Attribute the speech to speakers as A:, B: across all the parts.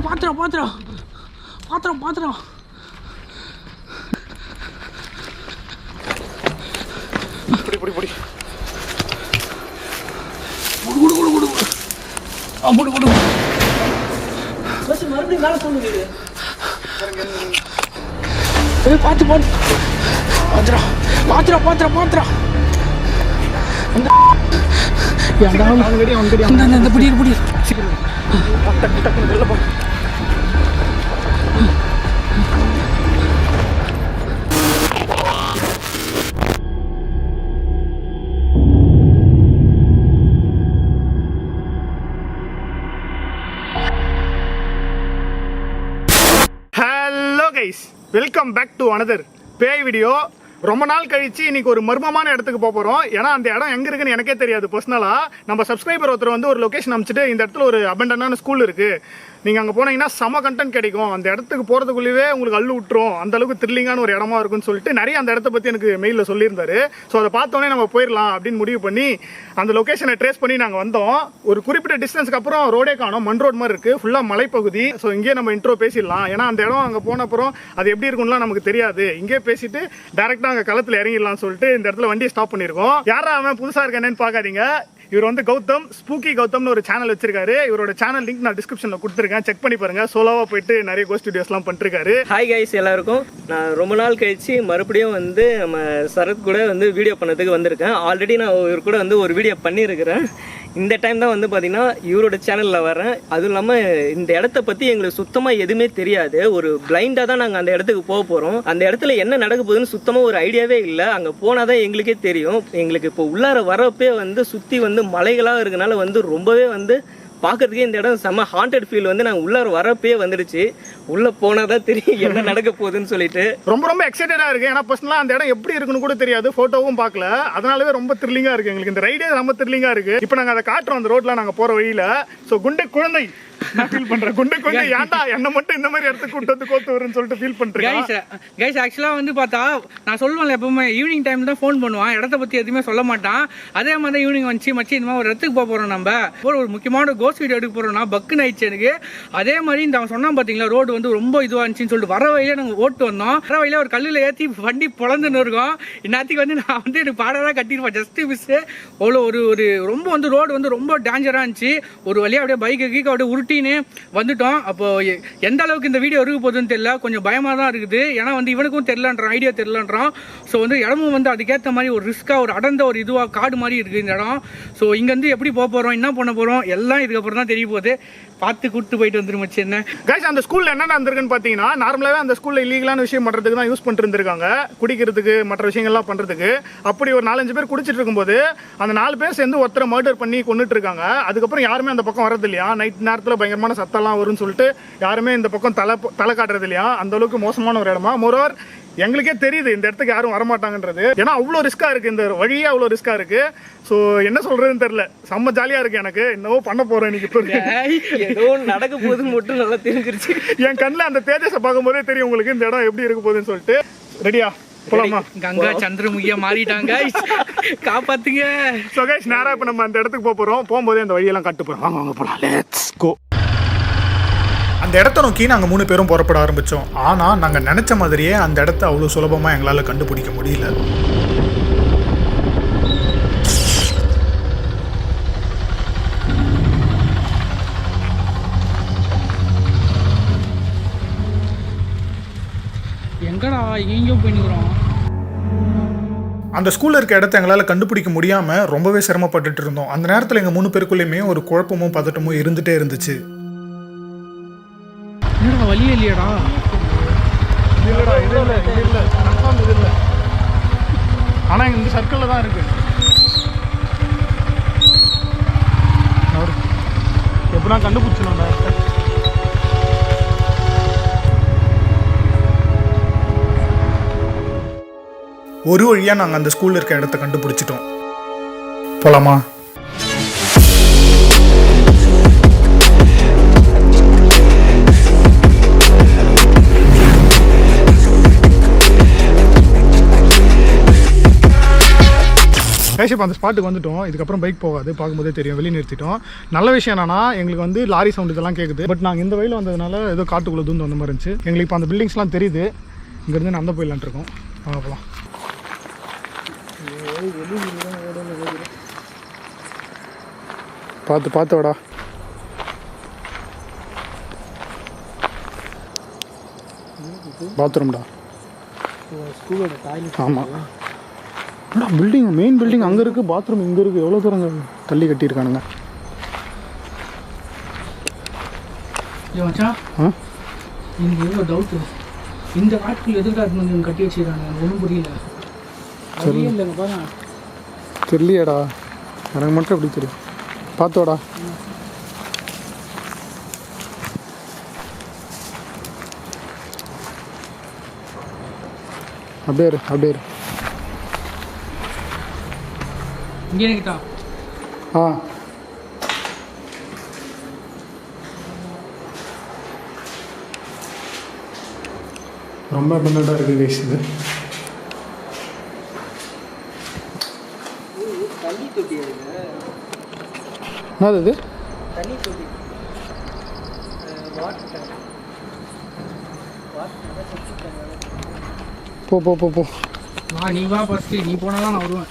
A: பாத்திரம் பாத்திரம் பாத்திரம் பாத்திரம் புடி புடி புடி குடு குடு குடு குடு குடு குடு பஸ் மறுபடியும் மேல போகுது. பாத்து பாத்து பாத்திரம் பாத்திரம் பாத்திரம் பாத்திரம் இந்த பிடி பிடி வெளில போ.
B: Hello guys, welcome back to another பேய் வீடியோ. ரொம்ப நாள் கழிச்சு இன்னைக்கு ஒரு மர்மமான இடத்துக்கு போகிறோம். ஏன்னா அந்த இடம் எங்கே இருக்குன்னு எனக்கே தெரியாது. பர்சனலாக நம்ம சப்ஸ்கிரைபர் ஒருத்தர் வந்து ஒரு லொக்கேஷன் அமைச்சிட்டு இந்த இடத்துல ஒரு அபண்டனான ஸ்கூல் இருக்குது, நீங்கள் அங்கே போனீங்கன்னா செம கண்டென்ட் கிடைக்கும், அந்த இடத்துக்கு போகிறதுக்குள்ளேயே உங்களுக்கு அள்ளு விட்டுரும், அந்த அளவுக்கு த்ரில்லிங்கான ஒரு இடமா இருக்குன்னு சொல்லிட்டு நிறைய அந்த இடத்த பற்றி எனக்கு மெயிலில் சொல்லியிருந்தாரு. ஸோ அதை பார்த்தோன்னே நம்ம போயிடலாம் அப்படின்னு முடிவு பண்ணி அந்த லொக்கேஷனை ட்ரேஸ் பண்ணி நாங்கள் வந்தோம். ஒரு குறிப்பிட்ட டிஸ்டன்ஸ்க்கு அப்புறம் ரோடே காணோம், மண் ரோடு மாதிரி இருக்குது, ஃபுல்லாக மலைப்பகுதி. ஸோ இங்கேயே நம்ம இன்ட்ரோ பேசிடலாம். ஏன்னா அந்த இடம் அங்கே போன அப்புறம் அது எப்படி இருக்கும்லாம் நமக்கு தெரியாது. இங்கே பேசிட்டு டேரெக்டாக அங்கே களத்தில் இறங்கிடலாம்னு சொல்லிட்டு இந்த இடத்துல வண்டியை ஸ்டாப் பண்ணியிருக்கோம். யாரா அவன் புதுசாக இருக்கானேன்னு பார்க்காதீங்க. இவர் வந்து கௌதம், ஸ்பூக்கி கௌதம்னு ஒரு சேனல் வச்சிருக்காரு. இவரோட சேனல் லிங்க் நான் டிஸ்கிரிப்ஷனில் கொடுத்துருக்கேன், செக் பண்ணி பாருங்க. சோலோவா போயிட்டு நிறைய கோஸ்ட் வீடியோஸ்லாம் பண்ணிருக்காரு.
C: ஹாய் கைஸ் எல்லாருக்கும். நான் ரொம்ப நாள் கழிச்சு மறுபடியும் வந்து நம்ம சரத் கூட வந்து வீடியோ பண்ணதுக்கு வந்திருக்கேன். ஆல்ரெடி நான் இவர் கூட வந்து ஒரு வீடியோ பண்ணியிருக்கிறேன். இந்த டைம் தான் வந்து பார்த்தீங்கன்னா இவரோட சேனலில் வரேன். அதுவும் இல்லாமல் இந்த இடத்த பற்றி எங்களுக்கு சுத்தமாக எதுவுமே தெரியாது. ஒரு பிளைண்டாக தான் நாங்கள் அந்த இடத்துக்கு போக போகிறோம். அந்த இடத்துல என்ன நடக்க போகுதுன்னு சுத்தமாக ஒரு ஐடியாவே இல்லை. அங்கே போனால் தான் எங்களுக்கே தெரியும். எங்களுக்கு இப்போ உள்ளார வரப்பே வந்து சுற்றி வந்து மலைகளாக இருக்கனால வந்து ரொம்பவே வந்து பார்க்கறதுக்கே இந்த இடம் செம்ம ஹாண்டட் ஃபீல் வந்து நாங்கள் உள்ளார வரப்பே வந்துடுச்சு. உள்ளே போனால் தான் தெரியும் என்ன நடக்க போகுதுன்னு சொல்லிட்டு
B: ரொம்ப ரொம்ப எக்ஸைட்டடாக இருக்குது. ஏன்னா பர்சனலாக அந்த இடம் எப்படி இருக்குன்னு கூட தெரியாது, ஃபோட்டோவும் பார்க்கல. அதனாலவே ரொம்ப த்ரில்லிங்காக இருக்குது எங்களுக்கு. இந்த ரைடே ரொம்ப த்ரில்லிங்காக இருக்குது. இப்போ நாங்கள் அதை காட்டுறோம் அந்த ரோட்டில் நாங்கள் போகிற வழியில். ஸோ குண்டை குழந்தை நான் ஃபீல் பண்றேன். குண்டை குழந்தை ஏன்டா என்ன மட்டும் இந்த மாதிரி இடத்துக்கு கூட்டு வந்து கோத்து வரும்னு சொல்லிட்டு ஃபீல் பண்றேன்.
A: கைஸ் ஆக்சுவலாக வந்து பார்த்தா நான் சொல்லுவேன்ல, எப்பவுமே ஈவினிங் டைம் தான் ஃபோன் பண்ணுவான், இடத்த பற்றி எதுவுமே சொல்ல மாட்டான். அதே மாதிரி தான் ஈவினிங் வந்துச்சு மச்சி இந்த மாதிரி ஒரு இடத்துக்கு போக போகிறோம், நம்ம ஒரு முக்கியமான கோஸ்ட் வீடியோ எடுக்க போகிறோம்னா பக்குன்னு ஆயிடுச்சு எனக்கு. அதே மாதிரி இந்த அவன் சொன்னான் பார்த்தீங்களா, ரோடு வந்து ரொம்ப இதுவாக இருந்துச்சுன்னு சொல்லிட்டு வர வழியில நாங்கள் ஓட்டு வந்தோம். வர வழியில ஒரு கல்லில் ஏற்றி வண்டி பொழந்துன்னு இருக்கோம். இன்னத்துக்கு வந்து நான் வந்து எனக்கு பாடலாம் கட்டிருப்பேன், ஜஸ்ட் மிஸ்ஸு. அவ்வளோ ஒரு ரொம்ப வந்து ரோடு வந்து ரொம்ப டேஞ்சராக இருந்துச்சு. ஒரு வழியாக அப்படியே பைக்கு கீக்கு அப்படியே உருட்டின்னு வந்துட்டோம். அப்போ எந்த அளவுக்கு இந்த வீடியோ இருக்க போகுதுன்னு தெரியல, கொஞ்சம் பயமாக தான் இருக்குது. ஏன்னா வந்து இவனுக்கும் தெரியலன்றான், ஐடியா தெரியலன்றான். ஸோ வந்து இடமும் வந்து அதுக்கேற்ற மாதிரி ஒரு ரிஸ்க்காக ஒரு அடர்ந்த ஒரு இதுவாக காடு மாதிரி இருக்குது இந்த இடம். ஸோ இங்கேருந்து எப்படி போக போகிறோம், என்ன பண்ண போகிறோம் எல்லாம் இதுக்கப்புறம் தான் தெரிய போகுது. பார்த்து கூப்பிட்டு போயிட்டு வந்துருச்சு. என்ன
B: கைஸ், அந்த ஸ்கூலில் என்ன நடந்திருக்குன்னு பார்த்தீங்கன்னா, நார்மலாகவே அந்த ஸ்கூலில் இல்லீகலான விஷயம் பண்ணுறதுக்கு தான் யூஸ் பண்ணிட்டு இருந்திருக்காங்க, குடிக்கிறதுக்கு மற்ற விஷயங்கள்லாம் பண்ணுறதுக்கு. அப்படி ஒரு 4-5 பேர் குடிச்சிட்டு இருக்கும்போது அந்த 4 பேர் சேர்ந்து ஒருத்தரை மர்டர் பண்ணி கொண்டுட்டு இருக்காங்க. அதுக்கப்புறம் யாருமே அந்த பக்கம் வரது இல்லையா. நைட் நேரத்தில் பயங்கரமான சத்தம்லாம் வரும்னு சொல்லிட்டு யாருமே இந்த பக்கம் தலை காட்டுறது இல்லையா. அந்த அளவுக்கு மோசமான ஒரு இடமா. மோரோவர் எங்களுக்கே தெரியுது இந்த இடத்துக்கு யாரும் வரமாட்டாங்கன்றது. ஏன்னா அவ்வளோ ரிஸ்கா இருக்கு, இந்த வழியே அவ்வளோ ரிஸ்கா இருக்கு. ஸோ என்ன சொல்றதுன்னு தெரியல, செம்ம ஜாலியா இருக்கு எனக்கு. என்னவோ பண்ண போறேன் இன்னைக்கு.
C: ஏதோ நடக்க போகுதுன்னு மட்டும் நல்லா தெரிஞ்சிருச்சு.
B: என் கண்ணில் அந்த தேஜஸை பார்க்கும்போதே தெரியும் உங்களுக்கு இந்த இடம் எப்படி இருக்க போகுதுன்னு சொல்லிட்டு. ரெடியா போலாமா?
A: கங்கா சந்திரமுகியா மாறிட்டாங்க, காப்பாத்துங்க.
B: ஸோ கைஸ், நேரா இப்போ நம்ம அந்த இடத்துக்கு போக போறோம். போகும்போதே அந்த வழியெல்லாம் காட்டு போறோம். வாங்க வாங்க போலாம், லெட்ஸ் கோ. அந்த இடத்த நோக்கி நாங்கள் 3 பேரும் புறப்பட ஆரம்பித்தோம். ஆனால் நாங்கள் நினச்ச மாதிரியே அந்த இடத்த அவ்வளோ சுலபமாக எங்களால் கண்டுபிடிக்க முடியல.
A: எங்கடா எங்கேயோ போயினுக்குறோம்.
B: அந்த ஸ்கூலில் இருக்க இடத்த எங்களால் கண்டுபிடிக்க முடியாமல் ரொம்பவே சிரமப்பட்டுட்டு இருந்தோம். அந்த நேரத்தில் எங்கள் 3 பேருக்குள்ளேயுமே ஒரு குழப்பமும் பதட்டமும் இருந்துகிட்டே இருந்துச்சு.
A: என்னடா வழி இல்லையடா?
B: இல்லடா, இது இல்லை கன்ஃபார்ம் இது இல்லை. ஆனால் இந்த சர்க்கிளில் தான் இருக்கு. எப்படின்னா கண்டுபிடிச்சணும். ஒரு வழியாக நாங்கள் அந்த ஸ்கூலில் இருக்க இடத்த கண்டுபிடிச்சிட்டோம். போலாமா? கைஸ் இப்போ அந்த ஸ்பாட்டுக்கு வந்துட்டோம். இதுக்கப்புறம் பைக் போகாது, பார்க்கும்போதே தெரியும். வெளியே நிறுத்திட்டோம். நல்ல விஷயம் என்னன்னா எங்களுக்கு வந்து லாரி சவுண்ட் இதெல்லாம் கேட்குது. பட் நாங்கள் இந்த வழியில் வந்ததுனால ஏதோ காட்டுக்குள்ளே தூந்து வந்த மாதிரி இருந்துச்சு. எங்களுக்கு இப்போ அந்த பில்டிங்ஸ்லாம் தெரியுது. இங்கேருந்து நடந்து போயிடலான்ட்டு இருக்கோம். பார்க்கலாம். பார்த்து வாடா. பாத்ரூம்டா.
A: ஸ்கூலோட டாய்லெட்.
B: ஆமாம். பில்டிங், மெயின் பில்டிங் அங்கே இருக்குது, பாத்ரூம் இங்கே இருக்குது. எவ்வளோ தூரம் தள்ளி கட்டியிருக்கானுங்க.
A: மச்சான், எனக்கு எவ்வளோ டவுட்டு. இந்த காட்டுக்குள்ள எதிர்காட்டு கட்டி வச்சுருக்காங்க, ஒன்றும் புரியல. இல்லைங்க பாருங்க.
B: தெரியலையாடா, எனக்கு மட்டும் எப்படி தெரியும். பார்த்தோடா. அப்படியே இரு.
A: இங்கே நிற்கிட்டா.
B: ஆ, ரொம்ப பெண்ணாக இருக்குது கைஸ் இது.
C: தண்ணி தொட்டி
B: என்னது இது?
C: தண்ணி தொட்டி வாட்டர்
B: போ.
A: நீ வா ஃபஸ்ட்டு, நீ போனாலும் நான் வருவேன்.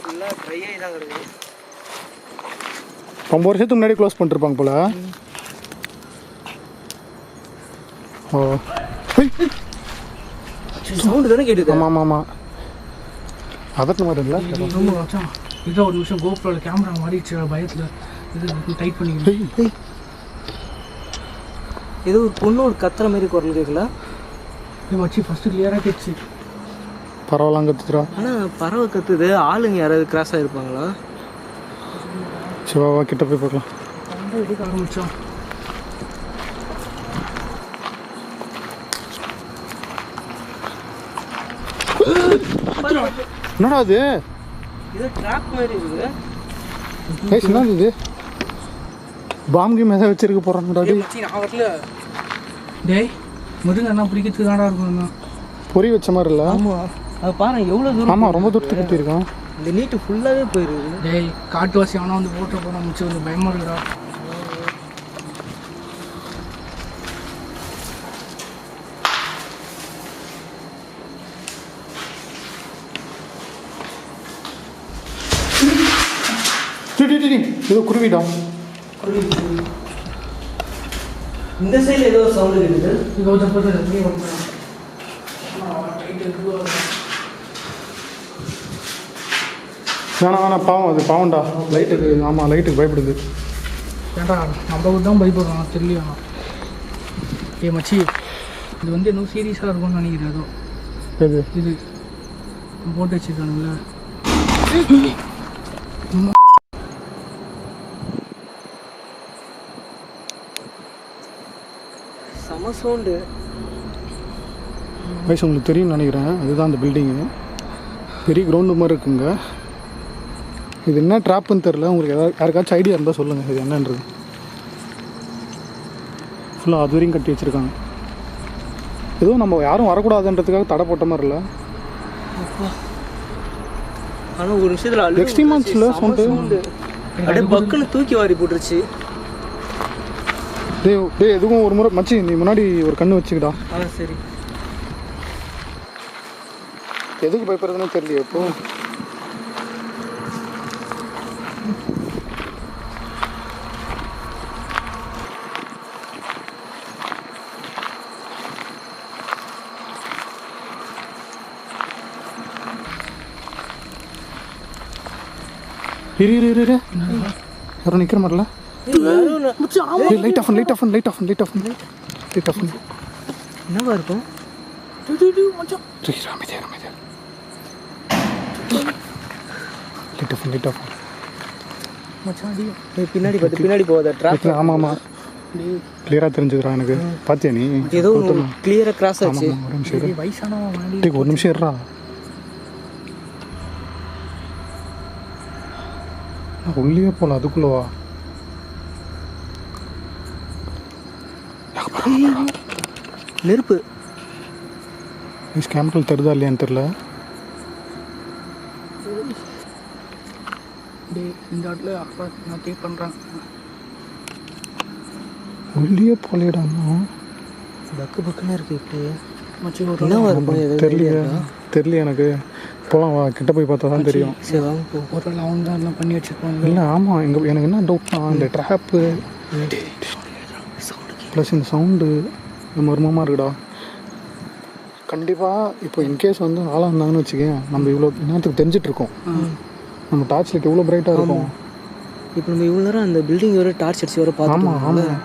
C: ஃபுல்லாக ட்ரை ஆகி தான் கிடக்குது.
B: ரொம்ப வருஷத்துக்கு முன்னாடி க்ளோஸ் பண்ணிருப்பாங்க போல. ஓ,
C: சவுண்டு தானே கேட்டுது.
B: ஆமாம். அதற்கு மாதிரி இல்லை.
A: ரொம்ப மச்சான், இதான் ஒரு நிமிஷம் கோப்ரோவில் கேமரா மாறிடுச்சு பயத்தில். இது டைட் பண்ணிக்கணும்.
C: ஏதோ ஒரு பொண்ணு ஒரு கத்துற மாதிரி குரல் கேட்கல.
A: இது வச்சு ஃபஸ்ட்டு கிளியராக கேட்டுச்சு.
B: பரவாயில்ல கத்துறா.
C: ஆனால் பறவை கத்துது. ஆளுங்க யாராவது கிராஸ் ஆகிருப்பாங்களா?
B: சிவாவா கிட்ட போய் பார்க்கலாம்.
A: ரொம்ப எடுக்க ஆரம்பித்தோம்.
B: என்னடா அது?
C: இது ட்ராப் மாதிரி இருக்குது.
B: என்னது இது? பாம்பு மேலே வச்சிருக்க போகிறாங்கடா.
A: நான் வரல. டேய், முருங்க என்ன பிடிக்கிறதுக்கு தான்டா இருக்கும்.
B: பொறி வச்ச மாதிரி இல்லை?
C: ஆமாம், அது பாருங்க எவ்வளோ தூரம்.
B: ஆமாம், ரொம்ப தூரத்துக்கு கட்டியிருக்கான்.
C: இந்த நீட்டு ஃபுல்லாகவே போயிருக்குது.
A: டேய், காட்டுவாசி அவனா வந்து போட்டு போனால் முடிச்சு வந்து பயமாக இருக்குடா.
B: ஏதோ குருவிடா.
C: இந்த சைடில் ஏதோ சவுண்டு இருக்குது.
B: வேணாம் பாவம், அது பாவம்டா. லைட்டுக்கு, ஆமாம் லைட்டுக்கு பயப்படுது.
A: ஏன்டா நம்ம தான் பயப்படுறோம் தெரியலையா? ஏ மச்சி, இது வந்து இன்னும் சீரியஸாக இருக்கும்னு நினைக்கிறேன். ஏதோ இது போட்டு வச்சுருக்கானுங்களே.
C: செம சவுண்டு.
B: வயசு உங்களுக்கு தெரியும்னு நினைக்கிறேன். அதுதான் அந்த பில்டிங்கு. பெரிய கிரவுண்டு மாதிரி இருக்குங்க. இது என்ன ட்ராப்புன்னு தெரில. உங்களுக்கு யாருக்காச்சும் ஐடியா இருந்தால் சொல்லுங்கள் இது என்னன்றது. ஃபுல்லாக அது வரையும் கட்டி வச்சுருக்காங்க. எதுவும் நம்ம யாரும் வரக்கூடாதுன்றதுக்காக தடை போட்ட மாதிரி இல்லை.
C: ஆனால் ஒரு விஷயத்தில்
B: எக்ஸ்ட்ரீமான்ஸில் சவுண்டு
C: அப்படியே பக்குன்னு தூக்கி வாரி போட்டுருச்சு.
B: டே எதுவும் ஒரு முறை மச்சி நீ முன்னாடி ஒரு கண்ணு வச்சுக்கிட்டா.
C: சரி.
B: எதுக்கு பயப்படுறதுன்னு தெரியல. இப்போ இரு யாரும் நிற்கிற மாதிரில. Light off.
C: என்னவா இருக்கும்? பின்னாடி போகாத டிராஃபிக்.
B: ஆமாம் கிளியராக தெரிஞ்சுக்கிறான் எனக்கு. பார்த்தியா நீ?
C: ஏதோ கிளியராக கிராஸ் ஆச்சு.
B: ஒரு நிமிஷம் இருறா. உள்ளே போகலாம், அதுக்குள்ளவா?
C: நெருப்பு
B: கேமரா தெரியுதா இல்லையான்னு தெரியல.
A: டேய் இந்த இடத்துல அப்பா நான் திங்க் பண்ணுறேன்.
B: உள்ளே போலேடாமா.
C: பக்கு பக்குன்னு இருக்கு இப்படி.
A: மச்சி ஒரு
C: என்ன இருக்கும் எது
B: தெரியல எனக்கு. போகலாம் வா, கிட்ட போய் பார்த்தா தான் தெரியும்.
C: சரி வாங்க போ.
A: ஒரு அவங்க தான் எல்லாம் பண்ணி வச்சுருப்பாங்க.
B: இல்லை ஆமாம், எனக்கு என்ன டவுட்னா இந்த ட்ராப்பு ப்ளஸ் இந்த சவுண்டு மர்மமாக இருக்குடா. கண்டிப்பாக இப்போ இன்கேஸ் வந்து ஆளாக இருந்தாங்கன்னு வச்சுக்கேன், நம்ம இவ்வளோ நேரத்துக்கு தெரிஞ்சிட்ருக்கோம். நம்ம டார்ச் லைட் எவ்வளோ பிரைட்டாக இருக்கும்.
C: இப்போ நம்ம இவ்வளோ நேரம் அந்த பில்டிங் வர டார்ச் அடிச்சு வர பார்த்தோம்.
B: ஆமாம்.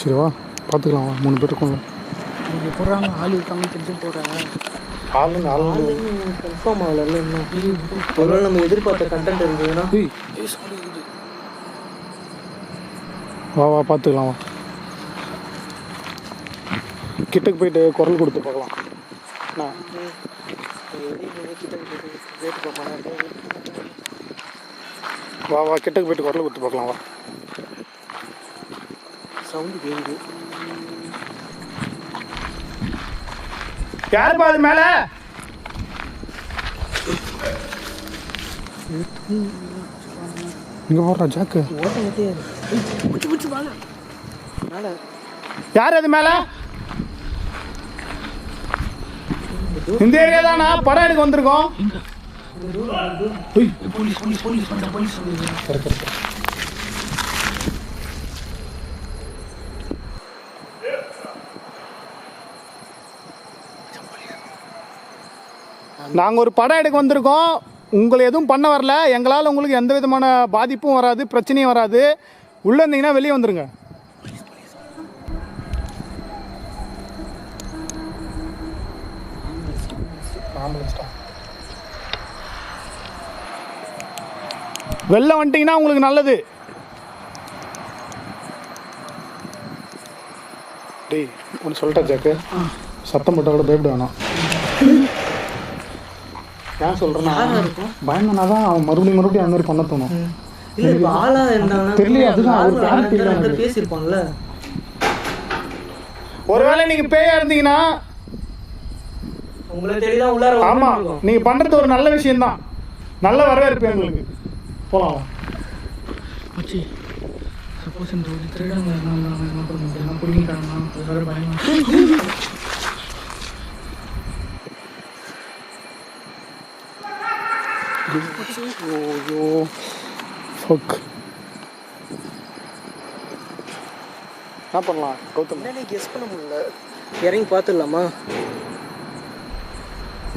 B: சரி வா பார்த்துக்கலாம் வா, 3 பேர் இருக்கோம்ல.
A: இங்கே போடுறாங்க, ஆள் இருக்காங்கன்னு தெரிஞ்சு போடுறாங்க.
B: ஆளு
C: கன்ஃபார்ம் ஆகல இன்னும். ஒருவேளை நம்ம எதிர்பார்த்த கண்டென்ட் இருந்ததுன்னா
B: வா வா பார்த்துக்கலாம் வா. கிட்டக்கு போயிட்டு குரல் கொடுத்து பார்க்கலாம். வா வா கிட்டக்கு போயிட்டு குரல் கொடுத்து பார்க்கலாம் வா.
C: சவுண்டு கேட்குது.
B: யார் பாது மேல? இங்க போடுறா ஜாக்கு. யார் அது மேல? இந்த ஏரியா தானா படம் எடுக்க வந்திருக்கோம். நாங்கள் ஒரு படம் எடுக்க வந்திருக்கோம். உங்களை எதுவும் பண்ண வரல. எங்களால் உங்களுக்கு எந்த விதமான பாதிப்பும் வராது, பிரச்சனையும் வராது. உள்ளே இருந்தீங்கன்னா வெளியே வந்துருங்க. வெளில வந்துட்டீங்கன்னா உங்களுக்கு நல்லது. டேய் ஒன்று சொல்லிட்டா ஜாக்கு, சத்தம் போட்டால் கூட பயப்பட வேணாம். ஏன் சொல்கிறேன்னா பயந்தனா தான் அவன் மறுபடியும் அந்த மாதிரி பண்ண தோணும்.
C: இல்லை இப்போ ஆளாக இருந்தாங்கன்னா
B: தெரியல, அதுதான் அவர் பிளான் தெரியல.
C: பேசியிருப்பாங்கல்ல.
B: ஒருவேளை நீங்கள் பேயா இருந்தீங்கன்னா
C: உங்களை தெரியதான் உள்ளார.
B: ஆமாம், நீங்கள் பண்ணுறது ஒரு நல்ல விஷயம்தான். நல்ல வரவேற்பு எங்களுக்கு. போகலாம்.
A: மச்சி சப்போஸ் இந்த ஒரு திருடங்க என்ன பண்ணுறாங்க, பிடிங்கிட்டாங்கன்னா பயமா.
B: ஐயோ ஃபக். என்ன பண்ணலாம் கௌதம்?
C: கெஸ் பண்ண முடியல. இறங்கி பார்த்துடலாமா?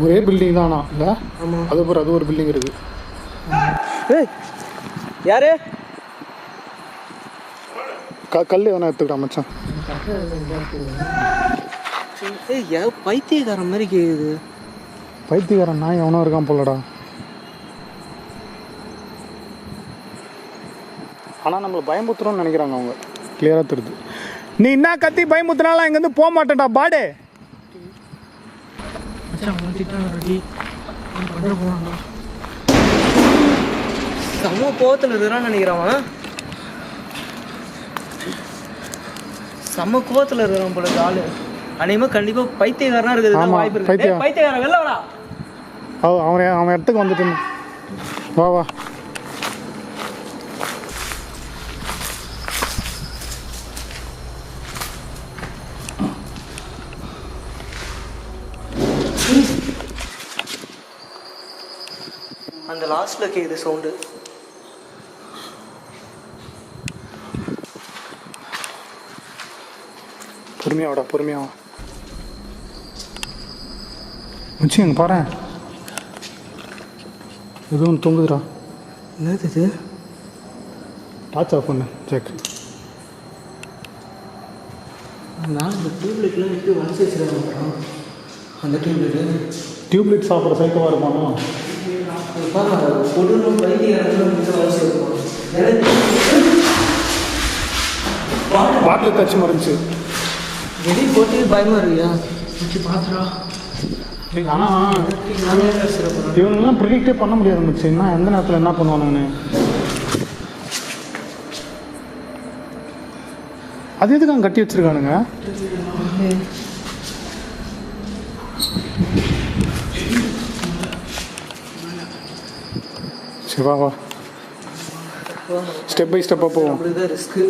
B: ஒரே பில்டிங் தானா? இல்லை
C: ஆமாம்,
B: அது ஒரு பில்டிங் இருக்குது.
C: ஏய் யாரு?
B: கல் வேணா எடுத்துக்கிட்டா மச்சான்.
C: ஏய் பைத்தியக்காரன் மாதிரி கேக்குது.
B: பைத்தியக்காரன் நான் எவனோ இருக்கான் போலடா. ஆனால் நம்மளை பயமுத்துறோம்னு நினைக்கிறாங்க அவங்க. கிளியராக தெரியுது. நீ என்ன கத்தி பயமுத்துனாலும் இங்கேருந்து போக மாட்டேன்டா பாடே.
C: செம்ம கோவத்தில் இருக்கிறான்னு நினைக்கிறான். செம்ம கோவத்தில் இருக்கிறான் போல ஆளு. அநேகமாக கண்டிப்பாக பைத்தியக்காரனா இருக்குது வாய்ப்பு இருக்கு. பைத்தியக்காரன் வெளில வாடா.
B: அவன் இடத்துக்கு வந்துட்டு வா வா.
C: அந்த லாஸ்ட்ல கேக்குது சவுண்டு.
B: பொறுமையாடா பொறுமையா. மச்சி அங்கே பாரு, எதுவும் தூங்குதுடா.
C: என்னது இது?
B: டார்ச் ஆஃப் பண்ணு ஜாக்.
C: நான் இந்த டியூப்லைட்லாம் எப்படி வளைச்சி வச்சுருக்கேன். அந்த
B: டியூப்லைட் சாப்பிட்ற சைக்கோவாக இருப்பானோ? பாட்டில் தச்சு மறைச்சு
C: வெளியே போட்டு பயமா இருக்கியா?
A: பார்த்துடா.
B: ஆனால் இவங்கெல்லாம் ப்ரிடிக்டே பண்ண முடியாது மச்சி. என்ன எந்த நேரத்தில் என்ன பண்ணுவானுங்கன்னு. அது எதுக்கு அங்கே கட்டி வச்சிருக்கானுங்க? சரி வா வா ஸ்டெப் பை ஸ்டெப்பாக போவோம்.
C: அப்படிதான் ரிஸ்க்கு.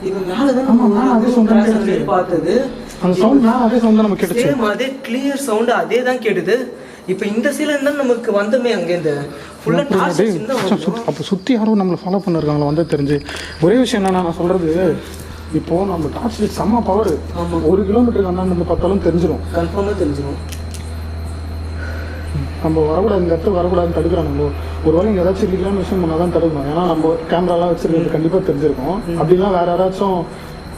C: இவன் மேலதான் பார்த்தது.
B: அந்த சவுண்ட் அதே சவுண்ட் தான் நம்ம கேட்டுச்சு.
C: அதே கிளியர் சவுண்ட் அதே தான் கேட்டுது. இப்போ இந்த சைடுல இருந்தா நமக்கு வந்தமே அங்க இந்த ஃபுல்லா டார்ச் இருந்தா
B: அப்போ சுற்றி யாரும் நம்மளை ஃபாலோ பண்ணிருக்காங்களா வந்து தெரிஞ்சு. ஒரே விஷயம் என்னன்னா நான் சொல்றது, இப்போ நம்ம டார்ச் லைட் செம்ம பவர். 1 கிலோமீட்டருக்கு அந்தாண்டு பார்த்தாலும் தெரிஞ்சிடும்,
C: கன்ஃபார்மாக தெரிஞ்சிடும்.
B: நம்ம வரக்கூடாது, இந்த இடத்துக்கு வரக்கூடாதுன்னு தடுக்கிறாங்க. ஒரு வேளை இங்கே ஏதாச்சும் இல்லைன்னு விஷயம் பண்ணால் தான் தடுக்கணும். ஏன்னா நம்ம கேமராலாம் வச்சிருக்கிறது கண்டிப்பாக தெரிஞ்சிருக்கும். அப்படிலாம் வேற யாராச்சும்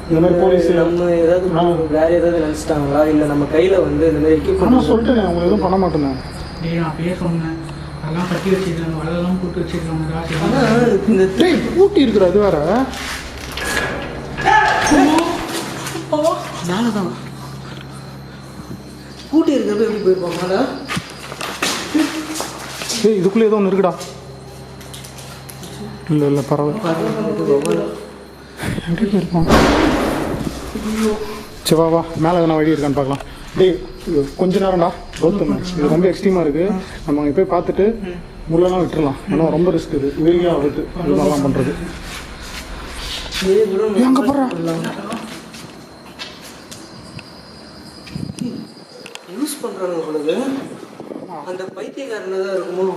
B: இந்த மாதிரி போலீஸ்
C: நம்ம ஏதாவது வேற ஏதாவது நினச்சிட்டாங்களா, இல்லை நம்ம கையில் வந்து இந்த மாதிரி எக்யூப்மெண்ட்.
B: நான் சொல்லிட்டேன், அவங்க எதுவும் பண்ண மாட்டேன்.
A: டேய் நான் அப்படியே சொன்னேன், அதெல்லாம் கட்டி வச்சுருக்காங்க, வலையெல்லாம் போட்டு வச்சுருக்காங்க.
C: ஆனால் இந்த
B: டேய் பூட்டி இருக்கிற அது வேற
C: மேலே தான் பூட்டி இருக்கிறப்ப எப்படி போயிருப்பாங்க மேலே?
B: ஏய் இதுக்குள்ளே ஏதோ ஒன்று இருக்குடா. இல்லை பரவாயில்ல, எப்படி போயிருப்பான்? சரி வா மேலே எதனா வழி இருக்கான்னு பார்க்கலாம். டேய் கொஞ்ச நேரம்டா கௌதம், இது ரொம்ப எக்ஸ்ட்ரீமாக இருக்குது. நம்ம அங்கே போய் பார்த்துட்டு முள்ளெல்லாம் விட்டுடலாம். ஏன்னா ரொம்ப ரிஸ்க் இது, உயிரியாக ஆகுது இது மாதிரிலாம் பண்ணுறது. அங்கே போடுறா
C: யூஸ் பண்ணுறாங்க உங்களுக்கு. அந்த பைத்தியக்காரன தான் இருக்குமோ?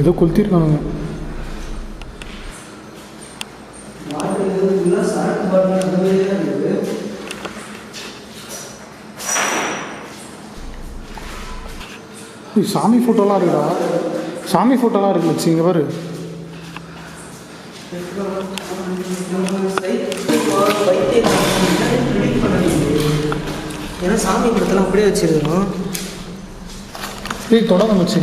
B: ஏதோ கொளுத்திருக்கானுங்க. சாமி ஃபோட்டோலாம் இருக்குடா, சாமி ஃபோட்டோலாம் இருக்கு வச்சு இங்கே பாரு.
C: ஏன்னா சாமி படத்தெல்லாம் அப்படியே வச்சிருக்கோம்.
B: ஏய் தொடங்க வச்சு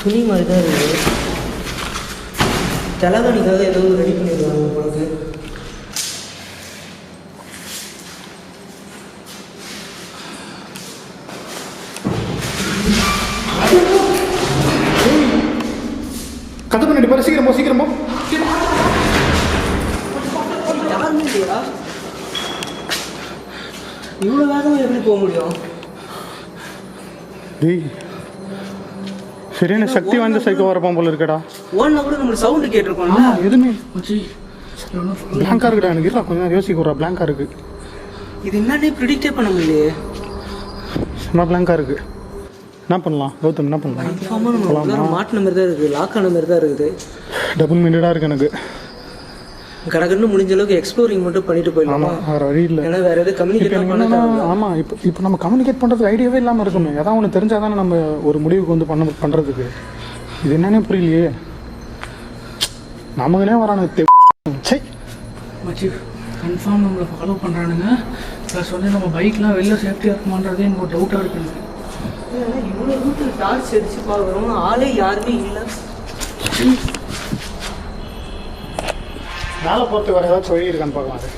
C: துணி மாதிரி தான் இருக்குது. தலைவணிக்காக ஏதோ ரெடி பண்ணிடுவாங்க உங்களுக்கு.
B: கதை பண்ணிட்டு பாரு, சீக்கிரம் போ.
C: யாருமே இல்லையா? இவ்வளோ வேகமாக எப்படி போக முடியும்?
B: டேய் சரியான சக்தி வாய்ந்த சைக்கோ வரப்பான் போல இருக்கடா.
C: ஓடனா கூட நம்மளுக்கு சவுண்டு கேட்டிருக்கோம்ல.
B: எதுவுமே பிளாங்கா இருக்குடா. எனக்கு இல்லை கொஞ்சம் நேரம் யோசிக்க விட்றா. பிளாங்கா இருக்கு.
C: இது என்னன்னே ப்ரிடிக்டே பண்ண முடியலையே.
B: சும்மா பிளாங்கா இருக்கு. என்ன பண்ணலாம் கௌதம், என்ன பண்ணலாம்?
C: கன்ஃபார்மாக நம்ம மாட்டின மாதிரி தான் இருக்குது, லாக் ஆன மாதிரி தான் இருக்குது.
B: டபுள் மைண்டடாக இருக்கு எனக்கு.
C: கடகன்னு முடிஞ்ச அளவுக்கு எக்ஸ்ப்ளோரிங் மட்டும் பண்ணிட்டு போயிடலாமா?
B: வேறு வழி இல்லை.
C: ஏன்னா வேறு எதாவது கம்யூனிகேட் பண்ண.
B: ஆமாம், இப்போ நம்ம கம்யூனிகேட் பண்ணுறதுக்கு ஐடியாவே இல்லாமல் இருக்கணும். ஏதாவது ஒன்று தெரிஞ்சால் தானே நம்ம ஒரு முடிவுக்கு வந்து பண்ணுறதுக்கு. இது என்னன்னே புரியலையே. நமக்குனே வரானுங்க. சை
A: மச்சி கன்ஃபார்ம் நம்மளை ஃபாலோ பண்ணுறானுங்க. ப்ளஸ் வந்து நம்ம பைக்லாம் வெளில சேஃப்டியாக இருக்குமான்றதே எனக்கு ஒரு டவுட்டாக இருக்குது.
C: இவ்வளோ ரூட்டு டார்ச் அடிச்சு பார்க்குறோம், ஆளே யாருமே இல்லை.
B: மேலே போகிறதுக்கு வேறு ஏதாச்சும் வழி இருக்கான்னு பார்க்கலாம். அது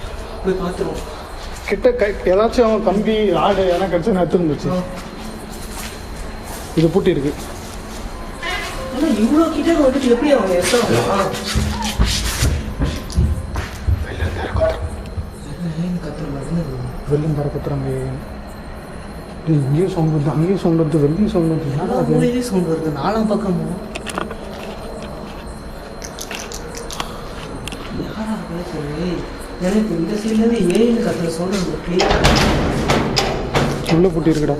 C: போய் பார்த்துருவோம்.
B: கிட்ட ஏதாச்சும் அவன் கம்பி ஆடு எதனா கிடச்சி எடுத்து இருந்துச்சு. இது பூட்டி இருக்கு.
C: ஆனால் இவ்வளோ கிட்ட வந்துட்டு எப்படி அவங்க எஸ்தான்
B: வெள்ளும் தர கத்துறாங்க. இங்கேயும் சவுண்ட் வருது, அங்கேயும் சவுண்ட் வருது, வெள்ளையும் சவுண்ட் வருது.
C: மூலையிலே சவுண்ட் வருது, நாலாம் பக்கமும். யாரா சொல்லி எனக்கு இந்த சைட்லேருந்து ஏன்னு கத்துற சவுண்ட் நம்ம கிளியர்
B: உள்ள பூட்டி இருக்குடா.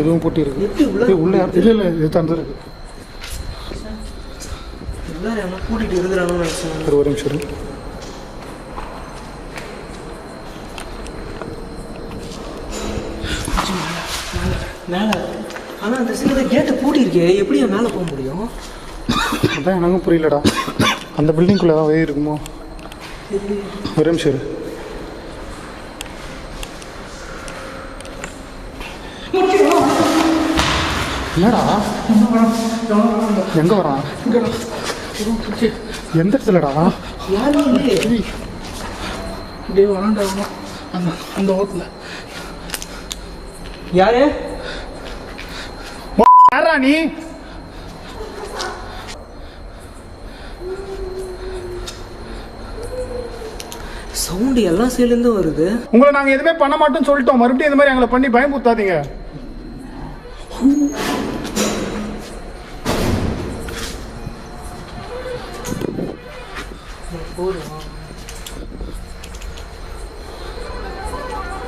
B: எதுவும் பூட்டி இருக்கு.
C: எப்படி
B: உள்ள இல்லை இது தந்துருக்கு.
C: உள்ளார எவனா கூட்டிகிட்டு இருக்கிறாங்கன்னு நினச்சேன்.
B: ஒரு நிமிஷம்
C: மேலே. ஆனால் அந்த சைடில் கேட்டை பூட்டியிருக்கே, எப்படி மேலே போக முடியும்?
B: அதான் எனக்கும் புரியலடா. அந்த பில்டிங்குள்ளே ஏதாவது வழி இருக்குமோ? ஒரு நிமிஷம் என்னடா எங்கே வரான்? எந்த இடத்துலடா?
C: யாருமே இல்லையே.
A: அப்படியே வராண்டா அந்த அந்த ஓரத்தில்
C: யாரு
B: யாரா நீ?
C: சவுண்டு எல்லா சைட்லேருந்து வருது.
B: உங்களை நாங்க எதுவுமே பண்ண மாட்டோம்னு சொல்லிட்டோம். மறுபடியும் இந்த மாதிரி எங்களை பண்ணி பயமுறுத்தாதீங்க.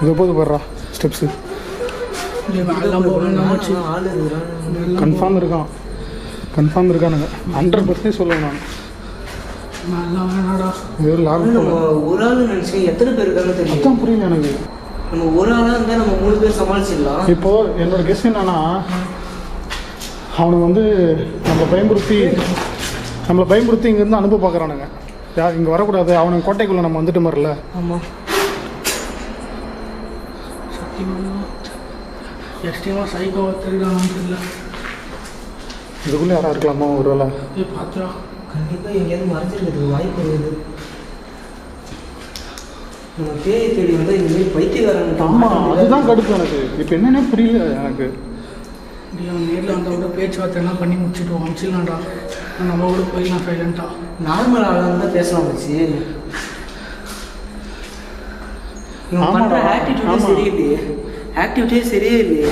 B: இதை போது போடுறா ஸ்டெப்ஸு.
C: ஆள் இருக்கிறான்.
B: கன்ஃபார்ம் இருக்கான், கன்ஃபார்ம் இருக்கானுங்க. 100% சொல்லுவேன் நான். ஒரு லாக்
C: நம்ம ஒரு ஆள் நினைச்சேன், எத்தனை பேர் இருக்காங்கன்னு தெரியும்.
B: அதான் புரியல எனக்கு.
C: நம்ம ஒரு ஆளாக இருந்தால் நம்ம 3 பேர் சமாளிச்சிடலாம்.
B: இப்போ என்னோட கெஸ்ட் என்னன்னா, அவனுக்கு வந்து நம்மளை பயமுறுத்தி இங்கேருந்து அனுப்ப பார்க்குறானுங்க. யார் இங்கே வரக்கூடாது, அவனுக்கு கோட்டைக்குள்ளே நம்ம வந்துட்டு மாதிரில.
C: ஆமாம்,
A: எக்ஸ்ட்ரீமாக சைக்கோ தெரியுதான்னு இல்லை.
B: இதுக்குள்ளே யாராக இருக்கலாமா ஒரு வேளை?
A: பார்த்தா
C: கண்டிப்பாக எங்கேயாவது மறைச்சிருக்கிறதுக்கு வாய்ப்பு இருக்குது. நம்ம தேடி தேடி வந்து இந்தமாரி பைத்தியக்காரன்.
B: ஆமாம், அதுதான் கடுப்பு எனக்கு. இப்போ என்னன்னே புரியல எனக்கு.
A: அவன் நேரில் வந்தால் கூட பேச்சுவார்த்தை எல்லாம் பண்ணி முடிச்சுட்டு அமிச்சிடலாம்டா. நம்ம கூட போயிடலாம் சைலண்ட்டாக.
C: நார்மல் ஆளாக தான் பேசலாம் வச்சு. இவன் பண்ணுற ஆட்டிடியூடே சரியில்லையே, ஆக்டிவிட்டியே சரியே இல்லையே.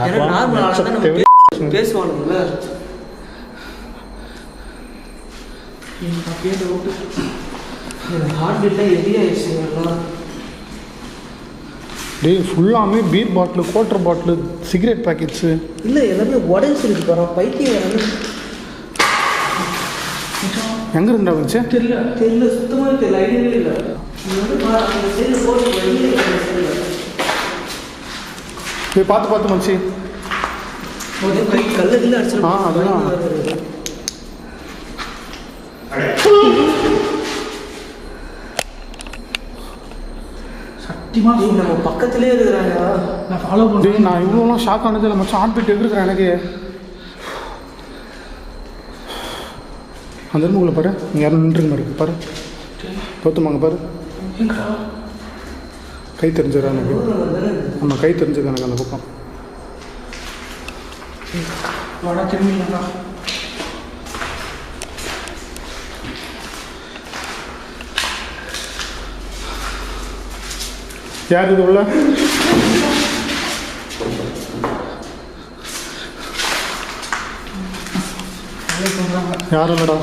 C: ஏன்னா நார்மல் ஆளாக தான் நம்ம பேசுவானுங்கள.
A: எனக்கு அப்படியே டவுட்டு.
C: எனக்கு ஹார்ட் பீட்டாக ஹெவி ஆயிடுச்சு.
B: டேய், ஃபுல்லாமே beer bottle, quarter bottle, cigarette packets.
C: இல்லை, எல்லாமே உடஞ்சிருக்கு போகிறோம். பைத்தியம்
B: எங்கே இருந்தா வந்துச்சு?
C: தெரியல, சுத்தமாக தெரியல, ஐடியாவே இல்லை. நீ வந்து அந்த சைடில் போட்டு
B: போய் பார்த்து மச்சி.
C: கை கல்லுல அடிச்சிடும்.
B: அதுதான்
A: சத்தியமாக
C: நம்ம பக்கத்துலேயே இருக்கிறாங்க.
A: நான் ஃபாலோ பண்ணுறேன்.
B: நான் இவ்வளோலாம் ஷாக் ஆனது இல்லை மச்சான். ஹார்ட் பீட் இருக்கிறேன் எனக்கு. அந்த ரூமுக்குள்ளே பாரு, நீ யாரும் நின்றுங்க இருக்கு பாரு. தோத்துமாங்க பாரு. கை தெரிஞ்சதா எனக்கு? ஆமாம், கை தெரிஞ்சது எனக்கு அந்த பக்கம்.
A: வட திரும்பிங்களா?
B: யார் இது உள்ள? யாரும் இல்லடா.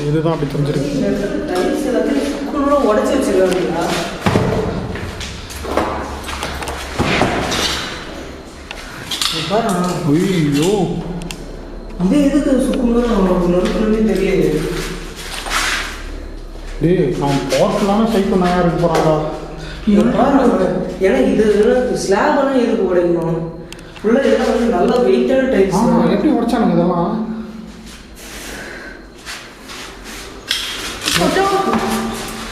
B: இதுதான் அப்படி தெரிஞ்சிருக்கு.
C: உடச்சி வச்சிருக்காங்க.
B: ஐயோ,
C: இதே எதுக்கு சுக்குன்னு தெரியாது.
B: டேய், அவன் பவர்ஃபுல்லான சைக்கோ நான் யாருக்கு போகிறான்டா.
C: ஏன்னா இது ஸ்லாபெல்லாம் எதுக்கு உடைக்கணும்? ஃபுல்லாக இதெல்லாம் வந்து நல்லா வெயிட்டான டைப்ஸ்.
B: எப்படி உடைச்சானுங்க இதெல்லாம்?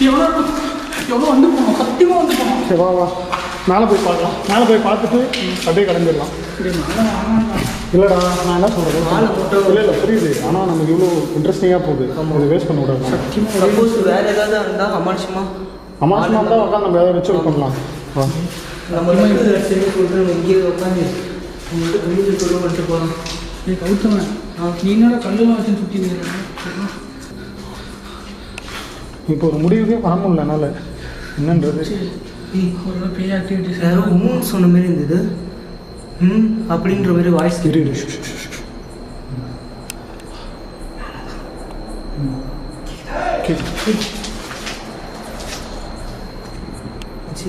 A: எவ்வளோ வந்து போனோம், சத்தியமாக வந்து போனோம்.
B: சரி, வா மேலே போய் பார்க்கலாம். மேலே போய் பார்த்துட்டு அப்படியே கிளம்பிடலாம். இல்லைடா, நான் என்ன சொல்கிறது? இல்லை புரியுது. ஆனால் நமக்கு இவ்வளோ இன்ட்ரெஸ்டிங்காக போகுது. இது வேஸ்ட் பண்ண விடாது.
C: சப்போஸ் வேறு ஏதாவது இருந்தால் அமானுஷமாக
B: இருந்தால் உட்காந்து நம்ம ஏதாவது ரிச்சுவல் பண்ணலாம்.
C: நம்ம சரி சொல்லிட்டு நம்ம இங்கேயே உட்காந்து உங்கள்கிட்ட கல்லூரி சொல்ல வந்துட்டு போகலாம்.
A: நீ கவுத்தவன் நீ என்னோட கல்லுலாம் வச்சு சுற்றி
B: இப்போ ஒரு முடிவுக்கே வர முடியல என்னால். என்னன்றது
A: ஒரு பெரிய ஆக்டிவிட்டிஸ்
C: யாரும் சொன்ன மாதிரி இருந்தது. அப்படின்ற மாதிரி வாய்ஸ்
B: தெரியுது.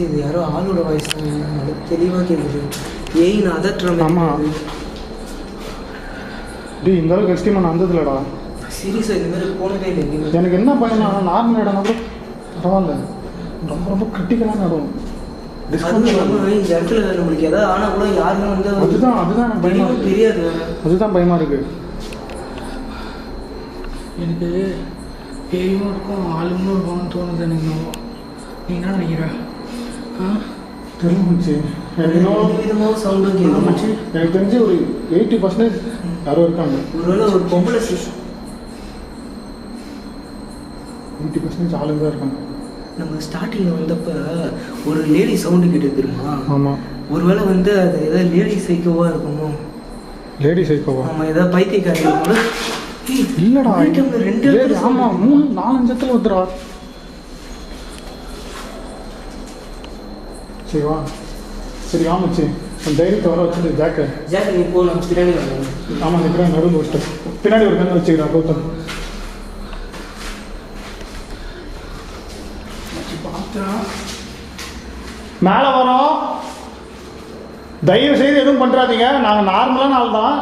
C: இது யாரோ ஆளோட வாய்ஸ் தான், தெளிவாக கேட்குது. ஏய், நான் அதட்டுற
B: ஆமாம். டே, இந்த அளவுக்கு எக்ஸ்ட்ரீமாக நான் வந்ததில்லடா.
C: சீரியஸாக இந்த மாதிரி போனதே இல்லை.
B: எனக்கு என்ன பயம்னா, நார்மல் இடம்னா கூட பரவாயில்ல, ரொம்ப ரொம்ப கிரிட்டிக்கலான இடம்.
C: இந்த இடத்துல நம்மளுக்கு எதாவது ஆனால் கூட யாருமே வந்து
B: அதுதான் எனக்கு பயமா
C: தெரியாது.
B: அதுதான் பயமா இருக்கு
A: எனக்கு. பேயும் இருக்கும் ஆளுங்களும் இருக்கும்னு தோணுது எனக்கு. நீ என்ன நினைக்கிற?
B: தெரிஞ்சு
C: விதமாக சவுண்டும் கேட்கும்.
B: எனக்கு தெரிஞ்சு ஒரு 80% யாரோ இருக்காங்க.
C: ஒருவேளை ஒரு பொம்பளை
B: 80% ஆளுங்க தான் இருக்காங்க.
C: நம்ம ஸ்டார்டிங்கில் வந்தப்போ ஒரு லேடி சவுண்டு கேட்டு தெரியுமா?
B: ஆமாம்.
C: ஒருவேளை வந்து அது ஏதாவது லேடி சைக்கோவா இருக்குமோ?
B: லேடி சைக்கோவா?
C: ஆமாம், ஏதாவது பைத்தியக்காரி கூட.
B: இல்லைடா,
C: 2
B: ஆமாம் 3-4 இடத்துல ஒருத்தரா. சரி வா, சரி ஆமாச்சு. அந்த தைரியத்தை வர வச்சுட்டு ஜாக்க
C: நீ போ, நம்ம பின்னாடி வரணும்.
B: ஆமாம் நிற்கிறேன் நடுவில் வச்சுட்டு பின்னாடி ஒரு கண்ணு வச்சுக்கிறேன் கௌதம். மேலே வரோம், தயவு செய்து எதுவும் பண்ணுறாதீங்க. நாங்கள் நார்மலான ஆள் தான்,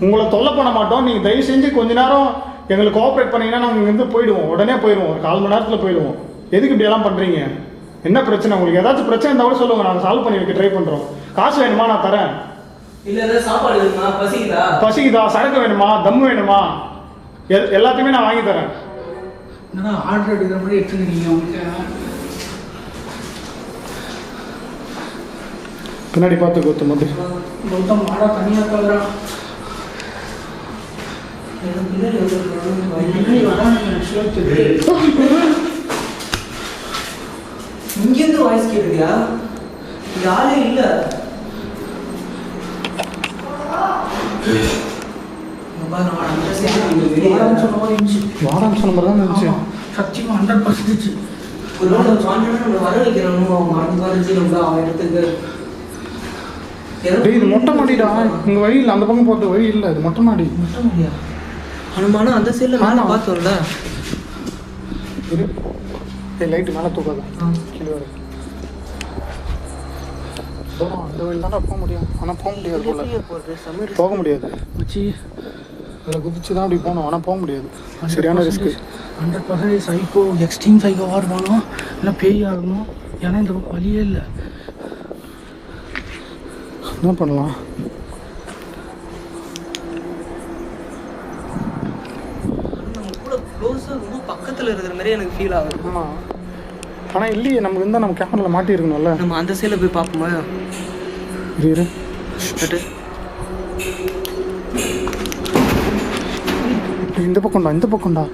B: உங்களை தொல்லை பண்ண மாட்டோம். நீங்கள் தயவு செஞ்சு கொஞ்ச நேரம் எங்களுக்கு கோஆப்ரேட் பண்ணிங்கன்னா நாங்கள் இங்கேருந்து போயிடுவோம். உடனே போயிடுவோம், ஒரு 1/4 மணி நேரத்தில் போயிடுவோம். எதுக்கு இப்படியெல்லாம் பண்ணுறீங்க? என்ன பிரச்சனை உங்களுக்கு? ஏதாச்சும் பிரச்சனை இருந்தால் கூட சொல்லுங்கள், நாங்கள் சால்வ் பண்ணி வைக்க ட்ரை பண்ணுறோம். காசு வேணுமா நான் தரேன்.
C: இல்லை சாப்பாடு வேணுமா?
B: பசிக்குதா? சரக்கு வேணுமா? தம்மு வேணுமா? எல்லாத்தையுமே நான் வாங்கி தரேன்.
A: என்னடா ஆர்டர் எடுக்கிற மாதிரி எடுத்துக்கிறீங்க? உங்களுக்கு
B: பின்னாடி பார்த்து கௌதம் வந்து
A: கௌதம் மாடா தனியாக தவிர
C: இங்கேருந்து வாய்ஸ் கேட்குறியா? யாரே இல்லை.
A: வாடான்னு சொன்ன மாதிரி இருந்துச்சு.
B: வாடான்னு சொன்ன மாதிரி தான் இருந்துச்சு.
A: சத்தியமாக 100%
C: நம்ம வர வைக்கிறோம். அவன் மறந்து பாருச்சு நம்ம அவன் இடத்துக்கு.
B: இது மொட்டை மாடிடா, இங்கே வழி இல்லை. அந்த பக்கம் போகிறது வழி இல்லை, இது மொட்டை மாடி.
C: மொட்டை மாடியா? அனுமான அந்த சைடில் மேலே பார்த்தோம்ல.
B: லைட்டு மேலே தூக்காத, கீழே வர. அந்த வழி தானே போக முடியும், ஆனால் போக முடியாது போல. போக முடியாது
A: வச்சு
B: அதில் குதிச்சு தான் அப்படி போகணும், ஆனால் போக முடியாது. சரியான ரிஸ்க்கு.
A: 100% சைக்கோ, எக்ஸ்ட்ரீம் சைக்கோவாக இருக்கணும், இல்லை பேயாக இருக்கணும். ஏன்னா இந்த பக்கம் வழியே இல்லை.
B: என்ன பண்ணலாம்?
C: ரொம்ப பக்கத்தில் இருக்கிற மாதிரி எனக்கு ஃபீல் ஆகுது.
B: ஆமாம், ஆனால் இல்லையே, நமக்கு இருந்தால் நம்ம கேமராவில் மாட்டியிருக்கணும்ல.
C: நம்ம அந்த சைடில் போய் பார்ப்போமா?
B: இரு இந்த பக்கம்டா.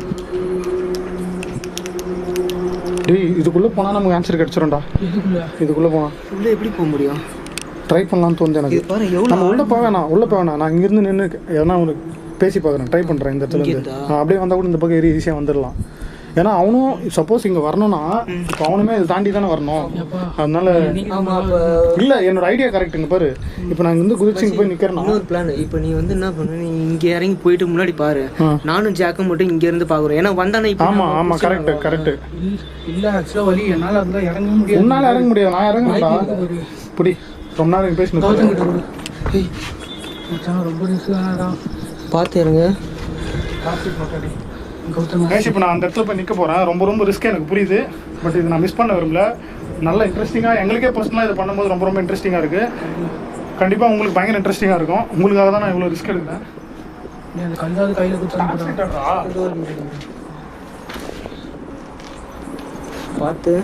B: டேய், இதுக்குள்ளே போனால் நமக்கு ஆன்சர் கிடச்சிரும்டா. இதுக்குள்ளே போனால்
C: உள்ளே எப்படி போக முடியும்?
B: ட்ரை பண்ணலான்னு தோணுது எனக்கு. நம்ம உள்ளே போக வேணாம், நான் இங்கேருந்து நின்று எதனா உனக்கு பேசி பார்க்குறேன், ட்ரை பண்ணுறேன். இந்த இடத்துல இருந்து அப்படியே வந்தால் கூட இந்த பக்கம் ஏறி ஈஸியாக வந்துடலாம். ஏன்னா அவனும் சப்போஸ் இங்கே வரணும்னா இப்போ அவனுமே இதை தாண்டி தானே வரணும். அதனால இல்லை, என்னோட ஐடியா கரெக்டுங்க பாரு. இப்போ நான் இருந்து குதிச்சு இங்கே போய் நிற்கிறேன்னா
C: இன்னொரு பிளான். இப்போ நீ வந்து என்ன பண்ணு, நீ இங்கே இறங்கி போயிட்டு முன்னாடி பாரு, நானும் ஜாக்கும் மட்டும் இங்கேருந்து பார்க்குறோம். ஏன்னா வந்தானே.
B: ஆமாம் கரெக்டு.
A: இல்லை ஆக்சுவலாக வழி என்னால் இருந்தால் இறங்க முடியாது.
B: உன்னால் இறங்க முடியாது, நான் இறங்குறேன்டா. இப்படி ரொம்ப நேரம் பேசணும்.
A: ரொம்ப ரிஸ்க் தானடா.
C: பார்த்து இறங்க.
B: இப்போ நான் அந்த இடத்துல போய் நிற்க போகிறேன். ரொம்ப ரிஸ்க் எனக்கு புரியுது. பட் இது நான் மிஸ் பண்ண விரும்பல. நல்லா இன்ட்ரெஸ்டிங்காக, எங்களுக்கே பர்சனலாக இது பண்ணும்போது ரொம்ப இன்ட்ரெஸ்டிங்காக இருக்குது. கண்டிப்பாக உங்களுக்கு பயங்கர இன்ட்ரெஸ்டிங்காக இருக்கும். உங்களுக்காக தான் நான் இவ்வளோ ரிஸ்க் எடுக்கிறேன்.
A: அந்த கஞ்சாவது கையில் கொடுத்து
C: பார்த்து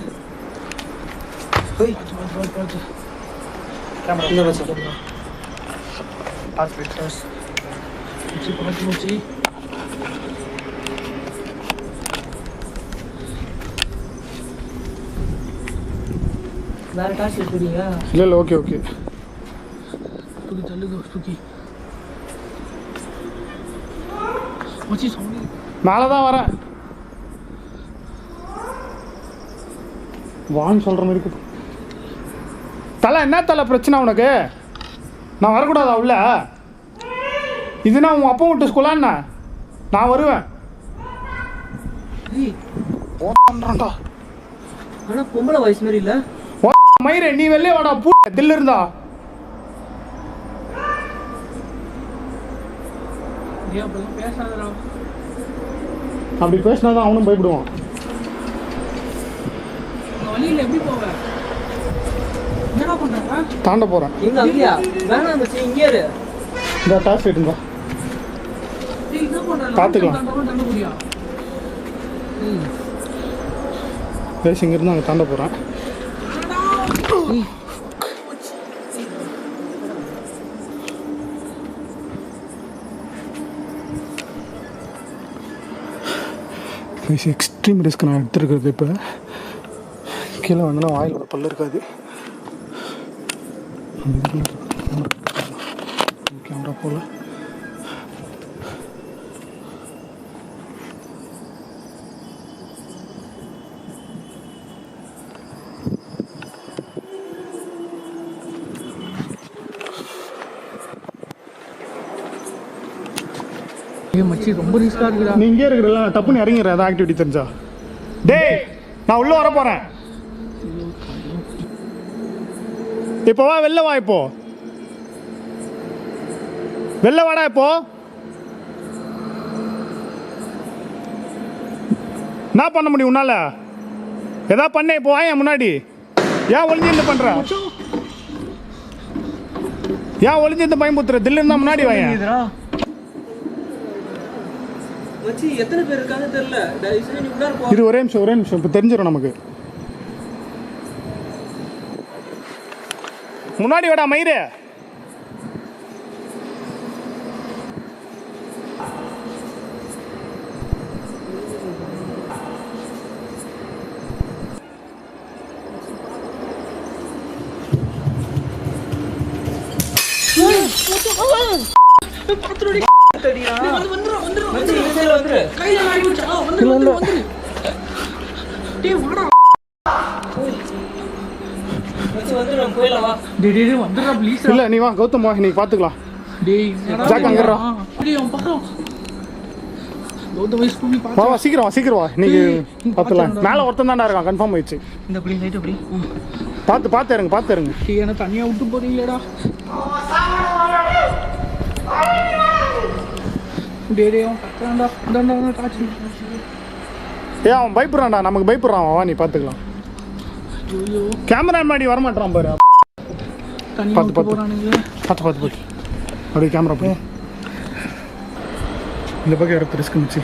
C: வேற டார்ச் எடுத்துறீங்க?
B: இல்லை ஓகே
A: தூக்கி தள்ளுங்க, தூக்கி மச்சி சவுண்ட்
B: மேலே தான் வரேன். வான்னு சொல்கிற மாதிரி இருக்கு. தலை என்ன தலை பிரச்சனை உனக்கு? நான் வரக்கூடாதா உள்ள? இதுனா உன் அப்பா விட்டு ஸ்கூலா என்ன? நான் வருவேன். ஓடுறான்டா.
C: ஆனா பொம்பளை வயசு மாதிரி இல்ல.
B: மயிரே, நீ வெளியே வாடா பூ தில்லு இருந்தா. அப்படி பேசினாதான் அவனும் பயப்படுவான். தாண்ட போறேன்.
C: எங்க அங்கயா? வேணாம் மச்சி, இங்கே இரு.
B: இந்த டாஸ் எடுங்க. பார்த்துக்கலாம். பேசி இங்கிருந்து அங்கே தாண்ட போகிறேன். எக்ஸ்ட்ரீம் ரிஸ்க் நான் எடுத்துருக்கிறது. இப்போ கீழே வந்தோன்னா வாயில் ஒரு பல்லு இருக்காது. கேமரா போல
A: மச்சி ரொம்ப ரிஸ்கா இருக்குடா.
B: நீ இங்கே இருக்கிறல, நான் டப்புன்னு இறங்கிடுறேன் ஏதாவது ஆக்டிவிட்டி தெரிஞ்சா. டேய் நான் உள்ளே வர போகிறேன். இப்போ வா, வெளில வா. இப்போ வெளில வாடா. இப்போ என்ன பண்ண முடியும் உன்னால? எதா பண்ண. இப்போ வா என் முன்னாடி. ஏன் ஒளிஞ்சிருந்து பண்ற? ஏன் ஒளிஞ்சிருந்து பயன்படுத்துற? தில்லு இருந்தா முன்னாடி வாயேன்.
C: மச்சி எத்தனை பேர் இருக்காங்க தெரியல. நீ உள்ளார போ.
B: இது ஒரே நிமிஷம் இப்போ தெரிஞ்சிடும் நமக்கு. முன்னாடி வாடா மயிறு. இல்ல நீ வா கௌதம் வா, நீ பாத்துக்கலாம். ஜாக் அங்கறா. வா வா சீக்கிரம் வா. நீங்க பாத்துலாம். மேல ஒருத்தன் தான்டா இருக்கான், கன்ஃபார்ம் ஆயிடுச்சு.
A: இந்த படி லைட் அப்படி
B: பாத்து இருங்க.
A: என்ன தனியா விட்டு போறீங்களேடா.
B: அவன் பயப்படுறான்டா, நமக்கு பயப்படுறான். வா நீ பாத்துக்கலாம். கேமரா முன்னாடி வர மாட்டான் பாரு. பாத்து அப்படியே கேமரா போய் இந்த பக்கம் எடுத்து ரிஸ்க் மிச்சு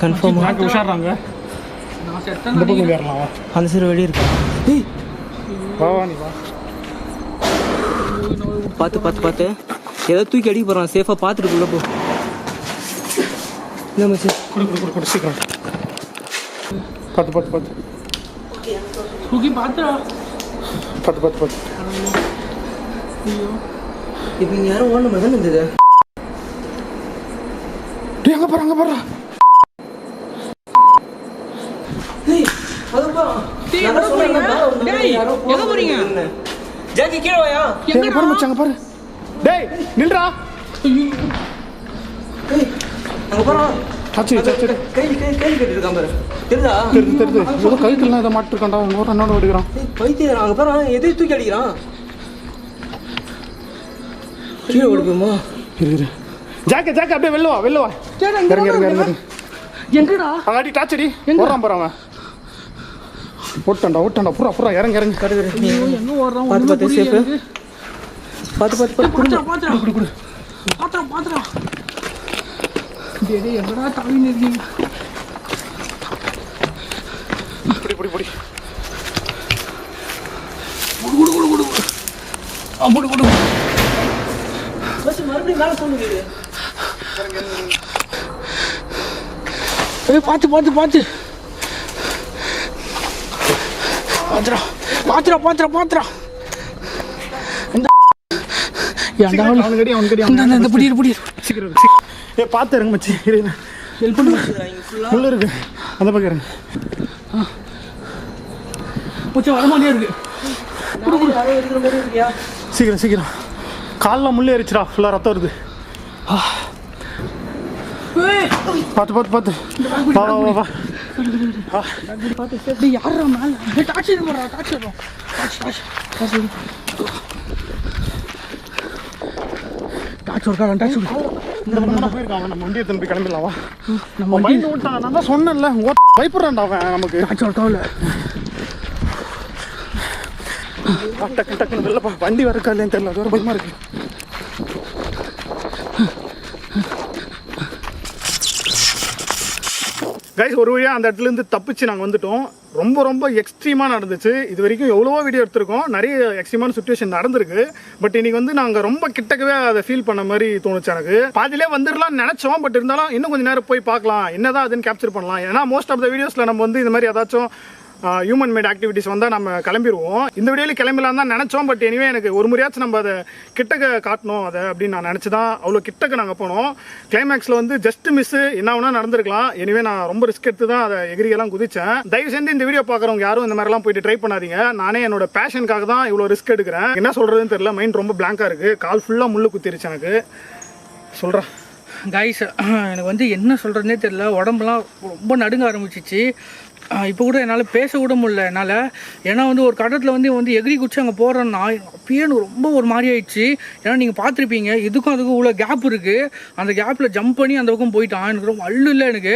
C: கன்ஃபார்ம்
B: உஷாராங்க. இந்த பக்கம் ஏறலாம். வா
C: அந்த சைடு வெளியே இருக்கு.
B: வா நீ வா.
C: பார்த்து ஏதோ தூக்கி அடிக்க போகிறான். சேஃபாக பார்த்துட்டு உள்ள போ. இல்லை மச்சி
B: கொடு சீக்கிரம். பார்த்து
A: தூக்கி பார்த்துடா.
B: பார்த்து
C: இப்போ இங்கே யாரும் ஓடணும் மாதிரி தான் இருந்தது.
B: அங்கே போகிறா.
C: ஜாக்கி கீழே வாயா.
B: எங்க பாரு மச்சான், அங்க பாரு. டேய் நில்றா.
C: அங்க போறா.
B: சாச்சி
C: கை கட்டி இருக்கான் பாரு. தெரியுதா?
B: தெரியுது. ஏதோ கைக்குள்ள ஏதோ மாட்டு இருக்கான்டா. ஒரு என்னோட ஓடிக்கிறான்.
C: பைத்தியம். அங்க போறா. எதை தூக்கி அடிக்கிறான். கீழே ஓடிக்குமா?
B: இரு. ஜாக்க அப்படியே வெளில வா. இறங்கு.
A: எங்கடா?
B: அங்காடி டாச் அடி. ஓடுறான் பாரு அவன். ஓட்டான்டா புறா இறங்கு.
A: எங்க ஓடுறான்?
C: பார்த்து சேஃப். பார்த்து
A: பாத்துடா. டேய் எங்கடா தாவின்னு இருக்கீங்க?
B: புடி
A: குடு.
C: மறுபடியும் மேலே சொல்லுங்க.
A: பார்த்து பாத்துடா. இந்த புடி
B: சீக்கிரம். பார்த்து இருங்க மச்சி.
A: ஹெல்ப் பண்ணு.
B: உள்ள இருக்கு அந்த பக்கம் இருங்க.
A: வர மாதிரியே இருக்கு.
B: சீக்கிரம். காலில் முள்ளு ஏறிச்சுடா. ஃபுல்லாக ரத்தம் வருது. பார்த்து வா.
A: யாரா மேல? டார்ச்
B: போயிருக்கான். நம்ம வண்டியை திரும்பி கிளம்பிடலாம். வா. நம்ம மைண்ட் விட்டான். நான் தான் சொன்னேன்ல, பயப்படுறான்டா அவன். நமக்கு டக்குன்னு வெளிலப்பா. வண்டி வரக்கா இல்லைன்னு தெரியல. அது ஒரு பயமா இருக்கு. கைஸ் ஒரு வழியாக அந்த இடத்துல இருந்து தப்பிச்சு நாங்கள் வந்துட்டோம். ரொம்ப ரொம்ப எக்ஸ்ட்ரீமாக நடந்துச்சு. இது வரைக்கும் எவ்வளவோ வீடியோ எடுத்திருக்கோம், நிறைய எக்ஸ்ட்ரீமான சுச்சுவேஷன் நடந்திருக்கு. பட் இன்னைக்கு வந்து நாங்கள் ரொம்ப கிட்டக்கவே அதை ஃபீல் பண்ண மாதிரி தோணுச்சு எனக்கு. பாதியிலே வந்துடலாம்னு நினச்சோம், பட் இருந்தாலும் இன்னும் கொஞ்சம் நேரம் போய் பார்க்கலாம், என்னதான் அதுன்னு கேப்சர் பண்ணலாம். ஏன்னா மோஸ்ட் ஆஃப் த வீடியோஸில் நம்ம வந்து இந்த மாதிரி ஏதாச்சும் ஹியூமன் மேட் ஆக்டிவிட்டிஸ் வந்தால் நம்ம கிளம்பிடுவோம். இந்த வீடியோவில் கிளம்பலாம் தான் நினச்சோம். பட் எனிவே எனக்கு ஒரு முறையாச்சும் நம்ம அதை கிட்டக்க காட்டணும் அதை அப்படின்னு நான் நினச்சி தான் அவ்வளோ கிட்டக்க நாங்கள் போனோம். கிளைமேக்ஸில் வந்து ஜஸ்ட் மிஸ் என்ன வேணா நடந்திருக்கலாம். எனிவே நான் ரொம்ப ரிஸ்க் எடுத்து தான் அதை எகிரியெல்லாம் குதிச்சேன். தயவு செஞ்சு இந்த வீடியோ பார்க்குறவங்க யாரும் இந்த மாதிரிலாம் போயிட்டு ட்ரை பண்ணாதீங்க. நானே என்னோட பேஷனுக்காக தான் இவ்வளோ ரிஸ்க் எடுக்கிறேன். என்ன சொல்கிறதுன்னு தெரியல, மைண்ட் ரொம்ப பிளாங்காக இருக்குது. கால் ஃபுல்லாக முள்ளு குத்திருச்சு எனக்கு. சொல்கிறேன்
A: கைஸ், எனக்கு வந்து என்ன சொல்கிறதுனே தெரியல, உடம்புலாம் ரொம்ப நடுங்க ஆரம்பிச்சிச்சு. இப்போ கூட என்னால் பேச கூட முடியல என்னால். ஏன்னா வந்து ஒரு கடத்தில் வந்து எகிரி குச்சி அங்கே போகிறேன்னா அப்பயே எனக்கு ரொம்ப ஒரு மாதிரி ஆயிடுச்சு. ஏன்னா நீங்கள் பார்த்துருப்பீங்க, இதுக்கும் அதுக்கும் இவ்வளோ கேப் இருக்குது. அந்த கேப்பில் ஜம்ப் பண்ணி அந்த பக்கம் போயிட்டான். எனக்கு ரொம்ப அள்ளு இல்லை. எனக்கு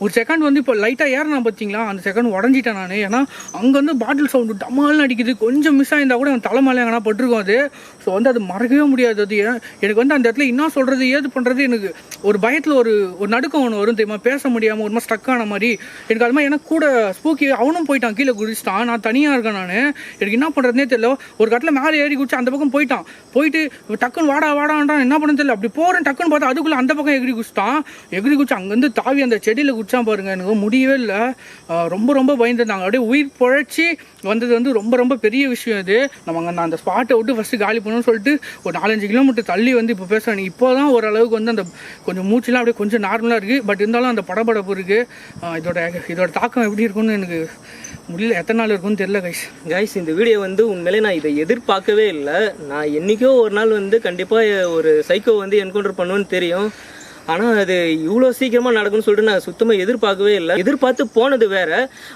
A: ஒரு செகண்ட் வந்து இப்போ லைட்டாக ஏறினா பார்த்தீங்களா, அந்த செகண்ட் உடஞ்சிட்டேன் நான். ஏன்னா அங்கே வந்து பாட்டில் சவுண்டு டமால்னு அடிக்குது. கொஞ்சம் மிஸ் ஆகிருந்தால் கூட என் தலை மேலே எங்கன்னா பட்டிருக்கும் அது. ஸோ வந்து அது மறக்கவே முடியாது. அது எனக்கு வந்து அந்த இடத்துல என்ன சொல்கிறது ஏது பண்ணுறது, எனக்கு ஒரு பயத்தில் ஒரு நடுக்கம் ஒன்று வரும் தெரியுமா, பேச முடியாமல் ஒரு மாதிரி ஸ்டக் ஆன மாதிரி எனக்கு. அது மாதிரி எனக்கு கூட ஸ்பூக்கி அவனும் போயிட்டான், கீழே குதிச்சிட்டான். நான் தனியாக இருக்கேன். நான் எனக்கு என்ன பண்ணுறதுனே தெரியல. ஒரு கட்டில் மேலே ஏறி குடிச்சு அந்த பக்கம் போயிட்டான். போயிட்டு டக்குன்னு வாடான்றான், என்ன பண்ணு தெரியல. அப்படி போகிறேன், டக்குன்னு பார்த்தா அதுக்குள்ளே அந்த பக்கம் எகிரி குடிச்சிட்டான். எகிரி குடிச்சு அங்கேருந்து தாவி அந்த செடியில் குடிச்சான் பாருங்க. எனக்கு முடியவே இல்லை. ரொம்ப ரொம்ப பயந்துருந்தாங்க. அப்படியே உயிர் பொழைச்சி வந்தது வந்து ரொம்ப ரொம்ப பெரிய விஷயம் இது. நம்ம அங்கே அந்த ஸ்பாட்டை விட்டு ஃபஸ்ட்டு காலி பண்ணணும்னு சொல்லிட்டு ஒரு 4-5 கிலோமீட்டர் தள்ளி வந்து இப்போ பேசுகிறேன். இப்போ தான் ஓரளவுக்கு வந்து அந்த கொஞ்சம் மூச்சுலாம் அப்படியே கொஞ்சம் நார்மலாக இருக்குது. பட் இருந்தாலும் அந்த படபடப்பு இருக்குது. இதோட தாக்கம் எப்படி இருக்கும்னு எனக்கு முடியல. எத்தனை நாள் இருக்கும்னு தெரியல கைஸ்.
C: இந்த வீடியோ வந்து உண்மையிலே நான் இதை எதிர்பார்க்கவே இல்லை. நான் என்றைக்கோ ஒரு நாள் வந்து கண்டிப்பாக ஒரு சைக்கோ வந்து என்கவுண்டர் பண்ணுவேன்னு தெரியும். ஆனால் அது இவ்வளோ சீக்கிரமாக நடக்கும்னு சொல்லிட்டு நான் சுத்தமாக எதிர்பார்க்கவே இல்லை. எதிர்பார்த்து போனது வேற,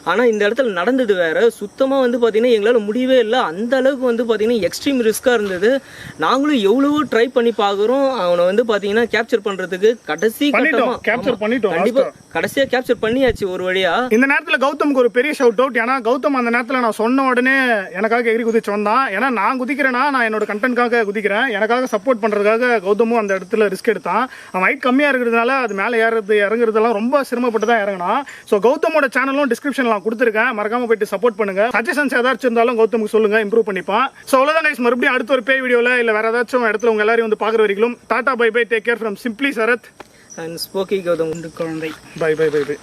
C: ஆனால் இந்த இடத்துல நடந்தது வேற. சுத்தமாக வந்து பார்த்தீங்கன்னா எங்களால் முடியவே இல்லை. அந்த அளவுக்கு வந்து பார்த்தீங்கன்னா எக்ஸ்ட்ரீம் ரிஸ்க்காக இருந்தது. நாங்களும் எவ்வளவோ ட்ரை பண்ணி பார்க்குறோம் அவனை வந்து பார்த்தீங்கன்னா கேப்சர் பண்ணுறதுக்கு. கண்டிப்பாக கடைசியாக கேப்சர் பண்ணியாச்சு ஒரு வழியா.
B: இந்த நேரத்தில் கௌதமுக்கு ஒரு பெரிய ஷவுட் அவுட். ஏன்னா கௌதம் அந்த நேரத்தில் நான் சொன்ன உடனே எனக்காக எகிரி குதிச்சு வந்தான். ஏன்னா நான் குதிக்கிறேன்னா நான் என்னோட கண்டென்ட்காக குதிக்கிறேன். எனக்காக சப்போர்ட் பண்ணுறதுக்காக கௌதமும் அந்த இடத்துல ரிஸ்க் எடுத்தான். அவன் ஹைட் கம்மியாக இருக்கிறதுனால அது மேலே ஏறுறது இறங்குறதெல்லாம் ரொம்ப சிரமப்பட்டு தான் இறங்கினான். ஸோ கௌதமோட சேனலும் டிஸ்கிரிப்ஷனில் நான் கொடுத்துருக்கேன், மறக்காம போயிட்டு சப்போர்ட் பண்ணுங்க. சஜஷன்ஸ் ஏதாச்சும் இருந்தாலும் கௌதமுக்கு சொல்லுங்க, இம்ப்ரூவ் பண்ணிப்பான். ஸோ அவ்வளோதான் கைஸ். மறுபடியும் அடுத்த ஒரு பேய் வீடியோவில் இல்லை வேற ஏதாச்சும் இடத்துல உங்க எல்லாரையும் வந்து பார்க்குற வரைக்கும் tata bye bye. Take care from simply Sarath
C: and spooky Gautham
A: குழந்தை.
B: Bye bye bye by.